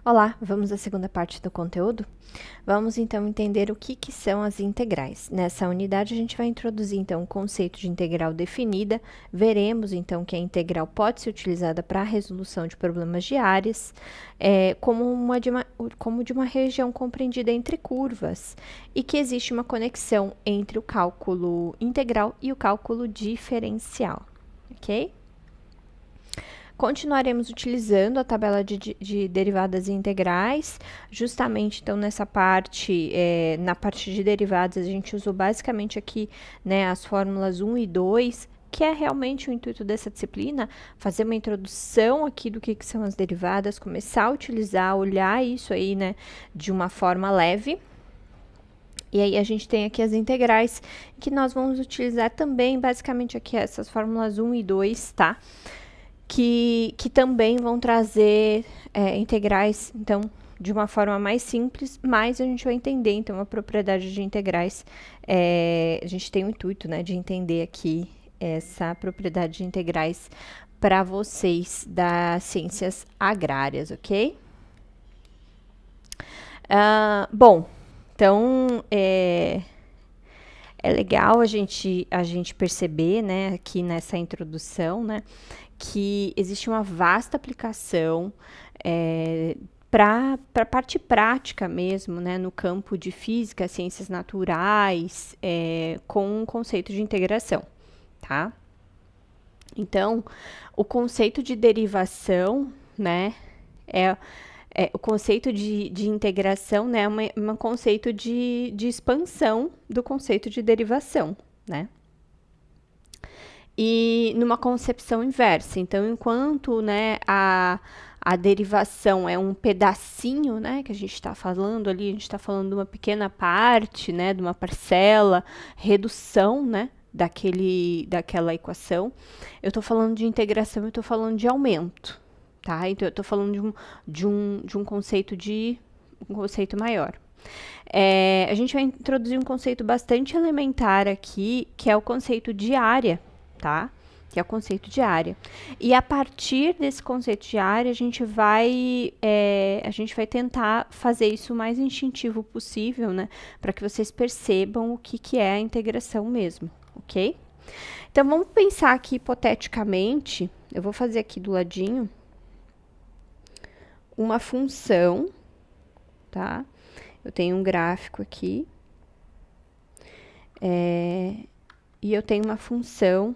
Olá, vamos à segunda parte do conteúdo? Vamos então entender o que são as integrais. Nessa unidade a gente vai introduzir então o conceito de integral definida, veremos então que a integral pode ser utilizada para a resolução de problemas de áreas, como de uma região compreendida entre curvas, e que existe uma conexão entre o cálculo integral e o cálculo diferencial, ok? Continuaremos utilizando a tabela de derivadas integrais, justamente então nessa parte, na parte de derivadas, a gente usou basicamente aqui, né, as fórmulas 1 e 2, que é realmente o intuito dessa disciplina, fazer uma introdução aqui do que são as derivadas, começar a utilizar, olhar isso aí, né, de uma forma leve. E aí a gente tem aqui as integrais, que nós vamos utilizar também, basicamente aqui essas fórmulas 1 e 2, tá? Que também vão trazer integrais, então, de uma forma mais simples, mas a gente vai entender, então, a propriedade de integrais. A gente tem o intuito, né, de entender aqui essa propriedade de integrais para vocês das ciências agrárias, ok? Bom, então, é legal a gente perceber, né, aqui nessa introdução, né, que existe uma vasta aplicação para a parte prática mesmo, né, no campo de física, ciências naturais, com o conceito de integração, tá? Então, o conceito de derivação, né, o conceito de integração, né, é um conceito de expansão do conceito de derivação, né? E numa concepção inversa. Então, enquanto, né, a derivação é um pedacinho, né, que a gente está falando ali, a gente está falando de uma pequena parte, né, de uma parcela, redução, né, daquela equação. Eu estou falando de integração, eu estou falando de aumento, tá? Então, eu estou falando de um conceito maior. A gente vai introduzir um conceito bastante elementar aqui, que é o conceito de área, tá? Que é o conceito de área. E a partir desse conceito de área, a gente vai tentar fazer isso o mais instintivo possível, né? Para que vocês percebam o que é a integração mesmo, ok? Então, vamos pensar aqui hipoteticamente, eu vou fazer aqui do ladinho, uma função, tá? Eu tenho um gráfico aqui, e eu tenho uma função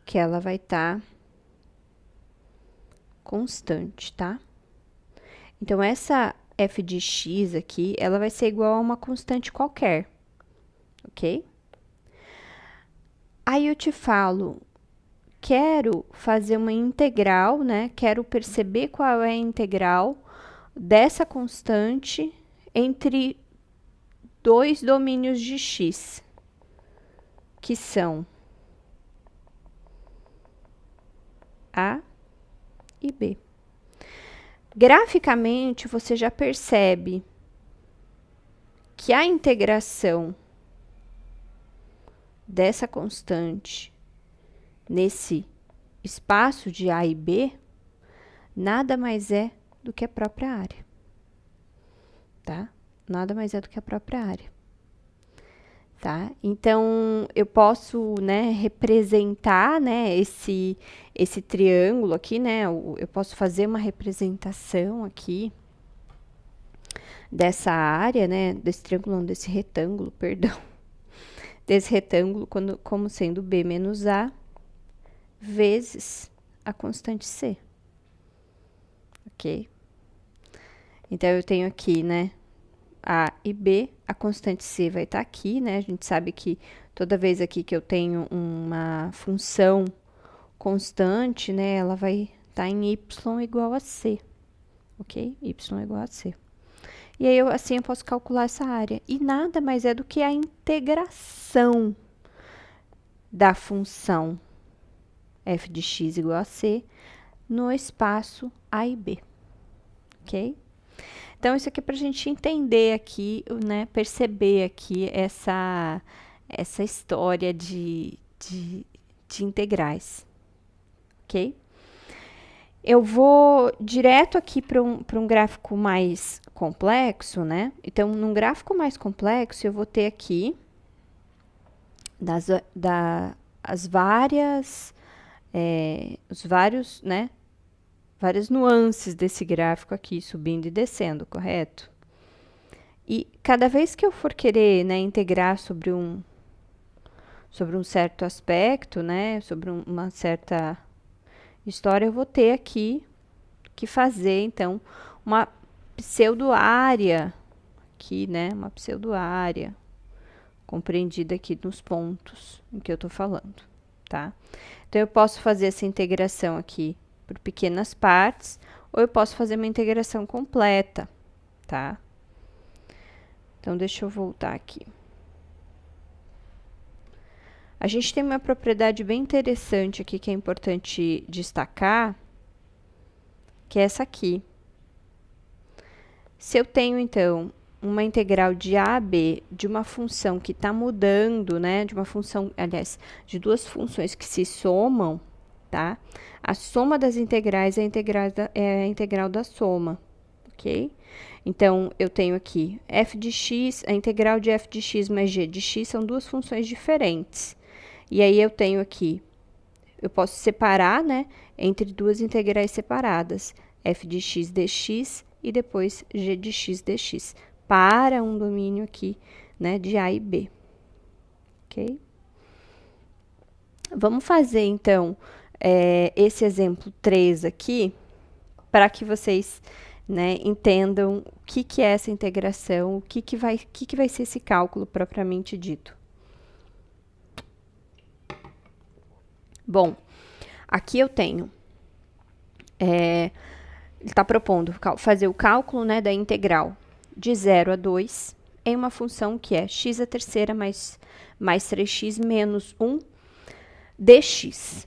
que ela vai estar constante, tá? Então, essa f de x aqui, ela vai ser igual a uma constante qualquer, ok? Aí eu te falo, quero fazer uma integral, né? Quero perceber qual é a integral dessa constante entre dois domínios de x, que são A e B. Graficamente, você já percebe que a integração dessa constante nesse espaço de A e B nada mais é do que a própria área, tá? Nada mais é do que a própria área, tá? Então, eu posso, né, representar, né, esse triângulo aqui, né? Eu posso fazer uma representação aqui dessa área, né, desse triângulo, não, desse retângulo, perdão, desse retângulo como sendo B menos A vezes a constante C, ok? Então, eu tenho aqui, né, A e B, a constante C vai estar aqui, né? A gente sabe que toda vez aqui que eu tenho uma função constante, né, ela vai estar em y igual a C, ok? Y igual a C. E aí, assim, eu posso calcular essa área. E nada mais é do que a integração da função f de x igual a C no espaço A e B, ok? Então, isso aqui é para a gente entender aqui, né, perceber aqui essa história de integrais, ok? Eu vou direto aqui para um gráfico mais complexo, né? Então, num gráfico mais complexo, eu vou ter aqui as várias, os vários, né? Várias nuances desse gráfico aqui, subindo e descendo, correto? E cada vez que eu for querer, né, integrar sobre um certo aspecto, né, sobre uma certa história, eu vou ter aqui que fazer, então, uma pseudo-área, aqui, né, uma pseudo-área, compreendida aqui nos pontos em que eu estou falando, tá? Então, eu posso fazer essa integração aqui por pequenas partes, ou eu posso fazer uma integração completa, tá? Então, deixa eu voltar aqui. A gente tem uma propriedade bem interessante aqui que é importante destacar, que é essa aqui. Se eu tenho, então, uma integral de a a b de uma função que está mudando, né, de uma função, aliás, de duas funções que se somam, tá? A soma das integrais é a integral da soma, ok? Então, eu tenho aqui f de x, a integral de f de x mais g de x são duas funções diferentes. E aí, eu tenho aqui, eu posso separar, né, entre duas integrais separadas, f de x dx e depois g de x dx, para um domínio aqui, né, de A e B, ok? Vamos fazer, então, esse exemplo 3 aqui, para que vocês, né, entendam o que é essa integração, o que vai ser esse cálculo propriamente dito. Bom, aqui eu tenho, ele está propondo fazer o cálculo, né, da integral de 0 a 2 em uma função que é x à terceira mais 3x menos 1 dx,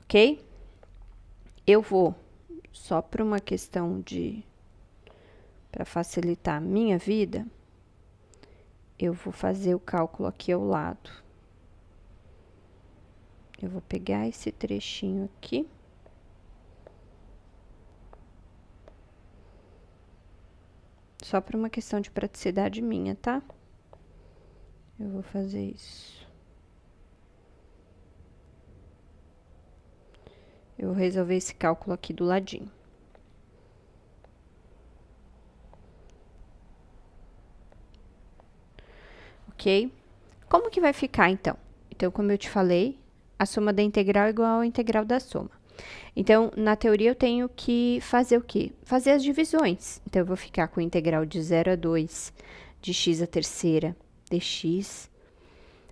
ok? Eu vou, só por uma questão para facilitar a minha vida, eu vou fazer o cálculo aqui ao lado. Eu vou pegar esse trechinho aqui. Só por uma questão de praticidade minha, tá? Eu vou fazer isso. Eu vou resolver esse cálculo aqui do ladinho. Ok? Como que vai ficar, então? Então, como eu te falei, a soma da integral é igual à integral da soma. Então, na teoria, eu tenho que fazer o quê? Fazer as divisões. Então, eu vou ficar com a integral de 0 a 2 de x à terceira dx.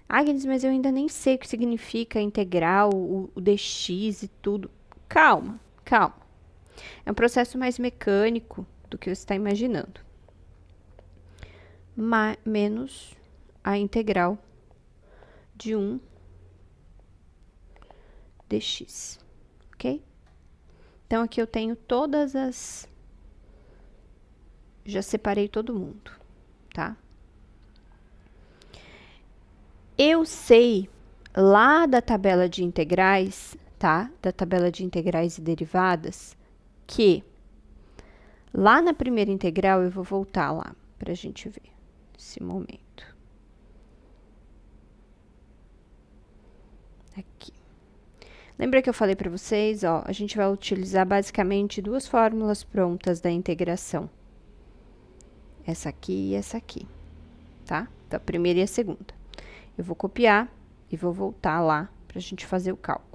Agnes, mas eu ainda nem sei o que significa a integral, o dx e tudo. Calma, calma. É um processo mais mecânico do que você está imaginando. Menos a integral de 1 dx, ok? Então, aqui eu tenho todas as... Já separei todo mundo, tá? Eu sei, lá da tabela de integrais, tá? Da tabela de integrais e derivadas, que lá na primeira integral, eu vou voltar lá, pra gente ver esse momento. Aqui. Lembra que eu falei para vocês, ó, a gente vai utilizar basicamente duas fórmulas prontas da integração. Essa aqui e essa aqui, tá? Então, a primeira e a segunda. Eu vou copiar e vou voltar lá para a gente fazer o cálculo.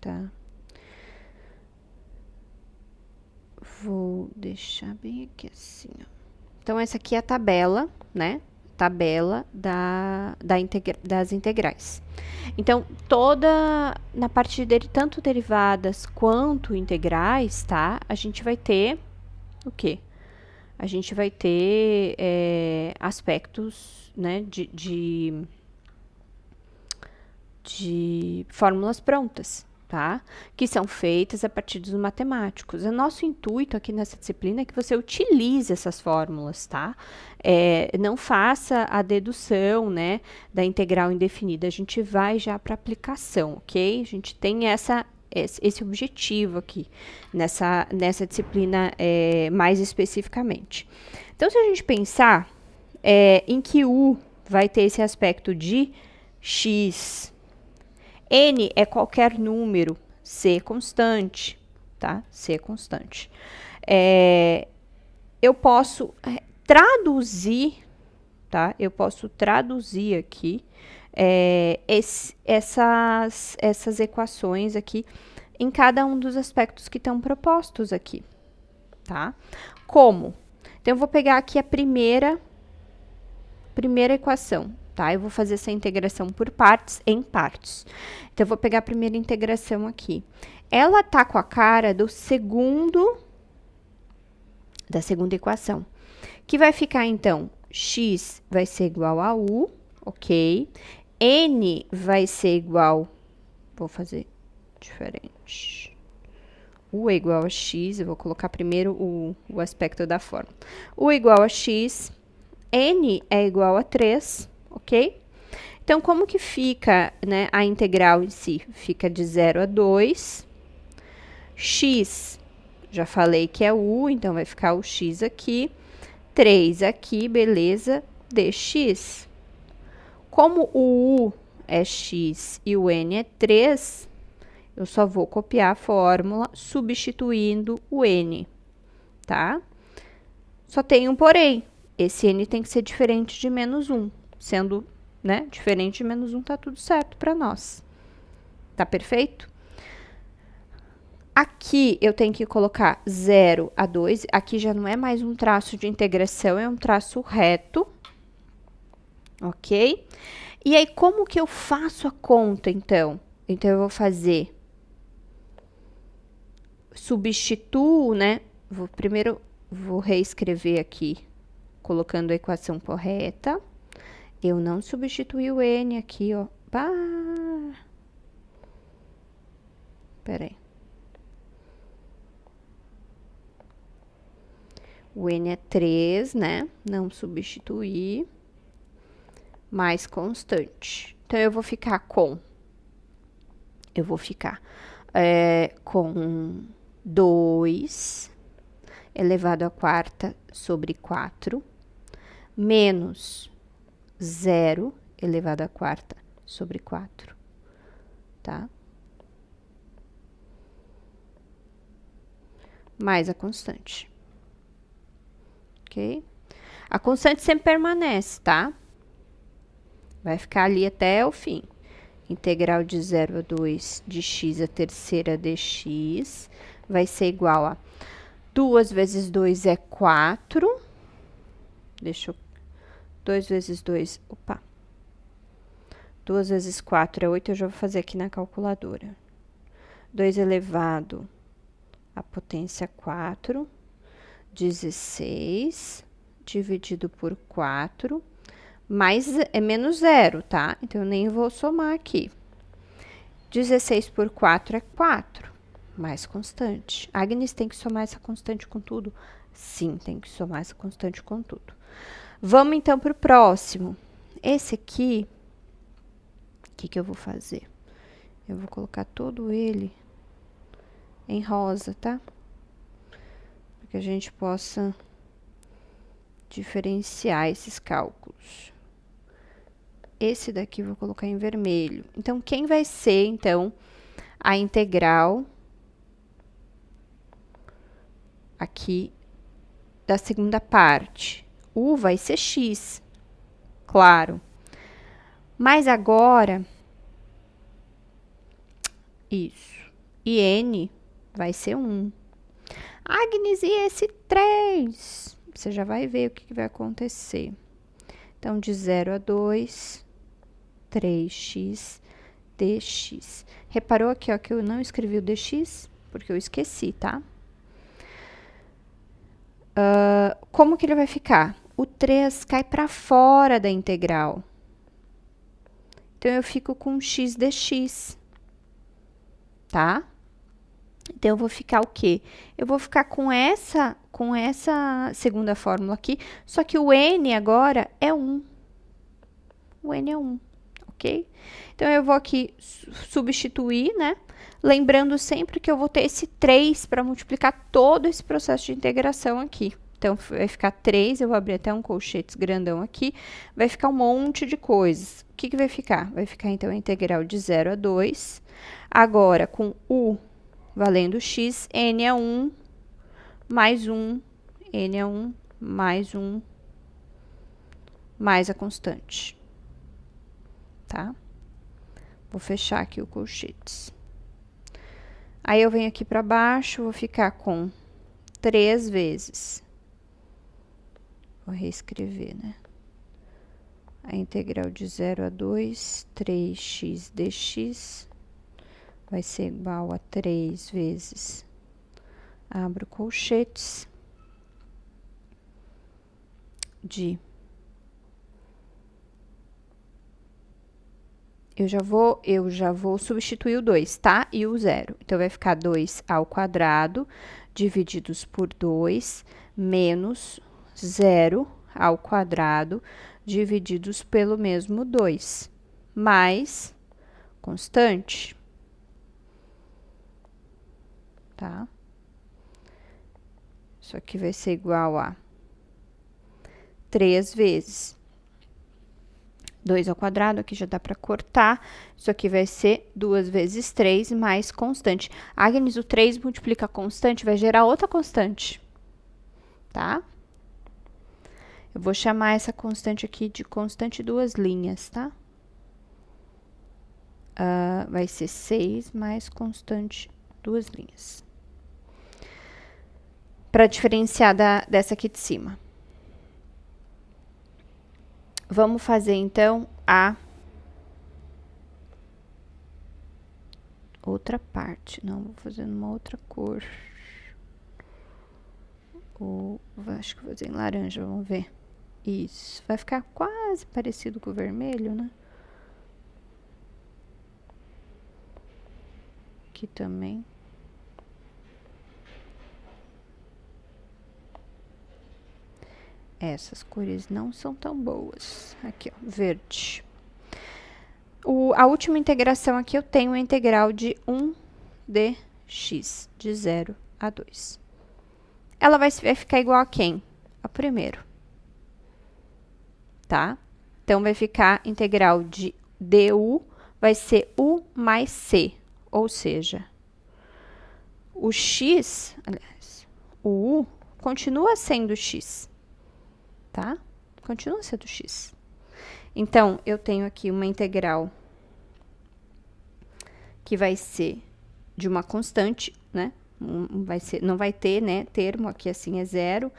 Tá? Vou deixar bem aqui assim, ó. Então, essa aqui é a tabela, né? Tabela das integrais. Então, na parte dele, tanto derivadas quanto integrais, tá? A gente vai ter o quê? A gente vai ter aspectos, né, de fórmulas prontas, tá? Que são feitas a partir dos matemáticos. O nosso intuito aqui nessa disciplina é que você utilize essas fórmulas, tá? Não faça a dedução, né, da integral indefinida. A gente vai já para aplicação, ok? A gente tem esse objetivo aqui nessa disciplina mais especificamente. Então, se a gente pensar em que U vai ter esse aspecto de x, N é qualquer número, C constante, tá? C constante. Eu posso traduzir, tá? Eu posso traduzir aqui essas equações aqui em cada um dos aspectos que estão propostos aqui, tá? Como? Então, eu vou pegar aqui a primeira equação, tá? Eu vou fazer essa integração por partes, em partes. Então, eu vou pegar a primeira integração aqui. Ela tá com a cara da segunda equação, que vai ficar, então, x vai ser igual a u, ok? N vai ser igual, vou fazer diferente. U é igual a x, eu vou colocar primeiro o aspecto da forma. U é igual a x, N é igual a 3, ok? Então, como que fica, né, a integral em si? Fica de 0 a 2. X, já falei que é U, então vai ficar o x aqui. 3 aqui, beleza, dx. Como o U é x e o N é 3, eu só vou copiar a fórmula substituindo o N, tá? Só tem um porém. Esse N tem que ser diferente de menos 1. Sendo, né, diferente de menos 1, tá tudo certo para nós. Tá perfeito? Aqui eu tenho que colocar 0 a 2. Aqui já não é mais um traço de integração, é um traço reto. Ok? E aí, como que eu faço a conta, então? Então, eu vou fazer... Substituo, né? Primeiro, vou reescrever aqui, colocando a equação correta. Eu não substituí o N aqui, ó. Pera aí. O N é 3, né? Não substituí. Mais constante. Então, eu vou ficar com 2 elevado à quarta sobre 4, menos 0 elevado à quarta sobre 4, tá? Mais a constante. Ok? A constante sempre permanece, tá? Vai ficar ali até o fim. Integral de 0 a 2 de x a terceira dx vai ser igual a 2 vezes 2 é 4. 2 vezes 2, 2 vezes 4 é 8, eu já vou fazer aqui na calculadora. 2 elevado à potência 4, 16, dividido por 4, mais é menos 0, tá? Então, eu nem vou somar aqui. 16 por 4 é 4, mais constante. Agnes, tem que somar essa constante com tudo? Sim, tem que somar essa constante com tudo. Vamos, então, para o próximo. Esse aqui, o que eu vou fazer? Eu vou colocar todo ele em rosa, tá? Para que a gente possa diferenciar esses cálculos. Esse daqui eu vou colocar em vermelho. Então, quem vai ser, então, a integral aqui da segunda parte? U vai ser x, claro. Mas agora, isso. E N vai ser 1. Agnes, e esse 3? Você já vai ver o que vai acontecer. Então, de 0 a 2... 3x dx. Reparou aqui, ó, que eu não escrevi o dx? Porque eu esqueci, tá? Como que ele vai ficar? O 3 cai para fora da integral. Então, eu fico com x dx. tá? Então, eu vou ficar o quê? Eu vou ficar com essa segunda fórmula aqui, só que o n agora é 1. O n é 1, ok? Então, eu vou aqui substituir, né? Lembrando sempre que eu vou ter esse 3 para multiplicar todo esse processo de integração aqui. Então, vai ficar 3, eu vou abrir até um colchetes grandão aqui, vai ficar um monte de coisas. O que vai ficar? Vai ficar, então, a integral de 0 a 2. Agora, com u valendo x, n é 1, mais 1, n é 1, mais 1, mais a constante. Tá? Vou fechar aqui o colchetes. Aí, eu venho aqui para baixo, vou ficar com 3 vezes. Vou reescrever, né? A integral de 0 a 2, 3x dx, vai ser igual a 3 vezes, abro colchetes, de... Eu já vou substituir o 2, tá? E o 0. Então, vai ficar 2 ao quadrado, divididos por 2, menos 0 ao quadrado, divididos pelo mesmo 2, mais constante. Tá? Isso aqui vai ser igual a 3 vezes 2 ao quadrado, aqui já dá para cortar. Isso aqui vai ser 2 vezes 3 mais constante. Agnes, o 3 multiplica a constante, vai gerar outra constante. Tá? Eu vou chamar essa constante aqui de constante duas linhas, tá? Vai ser 6 mais constante duas linhas. Para diferenciar dessa aqui de cima. Vamos fazer, então, a outra parte. Não, vou fazer numa outra cor. Ou, acho que vou fazer em laranja, vamos ver. Isso, vai ficar quase parecido com o vermelho, né? Aqui também. Essas cores não são tão boas. Aqui, ó, verde. A última integração aqui, eu tenho a integral de 1 dx, de 0 a 2. Ela vai ficar igual a quem? A primeiro. Tá? Então, vai ficar integral de du, vai ser u mais c, ou seja, o x, aliás, o u continua sendo x, tá? Continua sendo x. Então, eu tenho aqui uma integral que vai ser de uma constante, né? Não vai ter, né, termo, aqui assim é 0,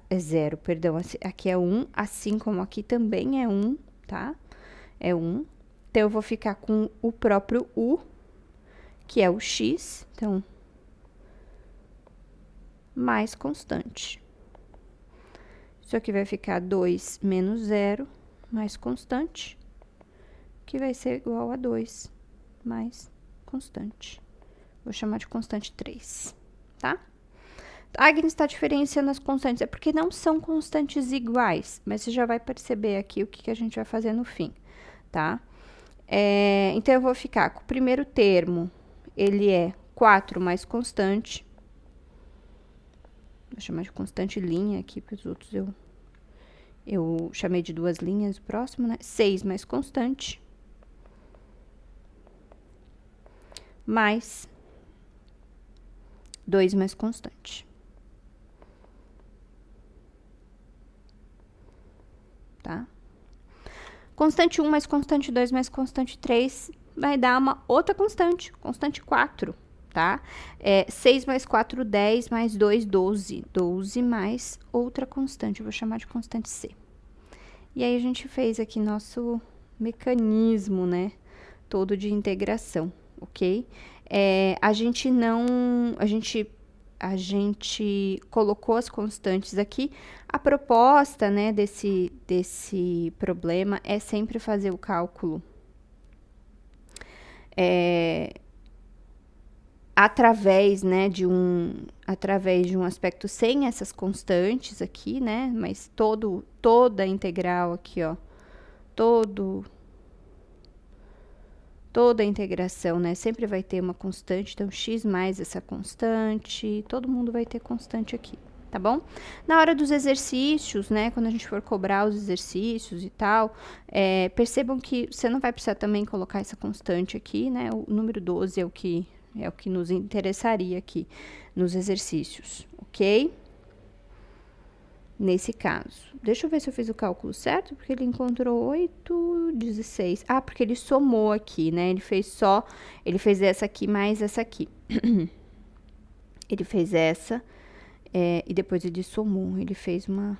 é 0, perdão, aqui é 1, assim como aqui também é 1, tá? É 1. Então, eu vou ficar com o próprio u, que é o x, então, mais constante. Isso aqui vai ficar 2 menos 0, mais constante, que vai ser igual a 2, mais constante. Vou chamar de constante 3, tá? A Agnes está diferenciando as constantes, é porque não são constantes iguais, mas você já vai perceber aqui o que a gente vai fazer no fim, tá? Então, eu vou ficar com o primeiro termo, ele é 4 mais constante. Vou chamar de constante linha aqui, para os outros eu chamei de duas linhas, o próximo, né? 6 mais constante. Mais 2 mais constante. Tá? Constante 1 mais constante 2 mais constante 3 vai dar uma outra constante 4, tá? 6 mais 4, 10, mais 2, 12. 12 mais outra constante, eu vou chamar de constante C. E aí, a gente fez aqui nosso mecanismo, né? Todo de integração, ok? A gente colocou as constantes aqui. A proposta, né, desse problema é sempre fazer o cálculo através, né, através de um aspecto sem essas constantes aqui, né, mas toda a integral aqui, ó, toda a integração, né, sempre vai ter uma constante, então x mais essa constante, todo mundo vai ter constante aqui, tá bom? Na hora dos exercícios, né, quando a gente for cobrar os exercícios e tal, percebam que você não vai precisar também colocar essa constante aqui, né, o número 12 é o que nos interessaria aqui nos exercícios, ok? Nesse caso. Deixa eu ver se eu fiz o cálculo certo, porque ele encontrou 8, 16. Ah, porque ele somou aqui, né? Ele fez essa aqui mais essa aqui. Ele fez essa, e depois ele somou. Ele fez uma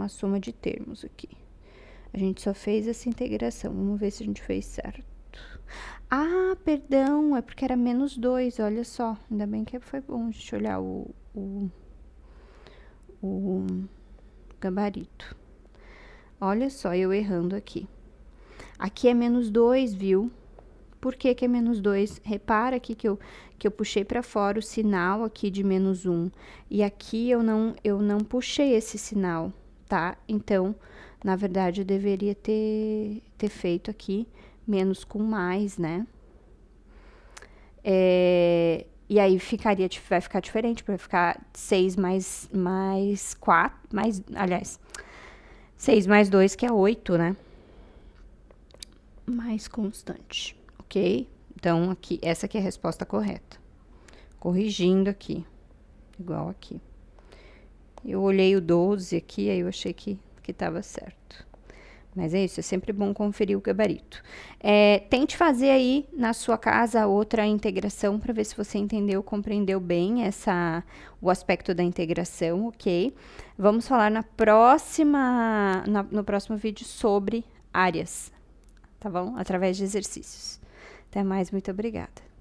soma de termos aqui. A gente só fez essa integração. Vamos ver se a gente fez certo. Ah, perdão, é porque era menos 2, olha só. Ainda bem que foi bom a gente olhar o gabarito. Olha só, eu errando aqui. Aqui é menos 2, viu? Por que que é menos 2? Repara aqui que eu puxei para fora o sinal aqui de menos 1. E aqui eu não puxei esse sinal, tá? Então, na verdade, eu deveria ter feito aqui menos com mais, né? E aí vai ficar diferente, vai ficar 6 mais 4, aliás, 6 mais 2, que é 8, né? Mais constante, ok? Então, aqui, essa aqui é a resposta correta. Corrigindo aqui, igual aqui. Eu olhei o 12 aqui, aí eu achei que tava certo. Mas é isso, é sempre bom conferir o gabarito. Tente fazer aí na sua casa outra integração para ver se você entendeu, compreendeu bem o aspecto da integração, ok? Vamos falar no próximo vídeo sobre áreas, tá bom? Através de exercícios. Até mais, muito obrigada.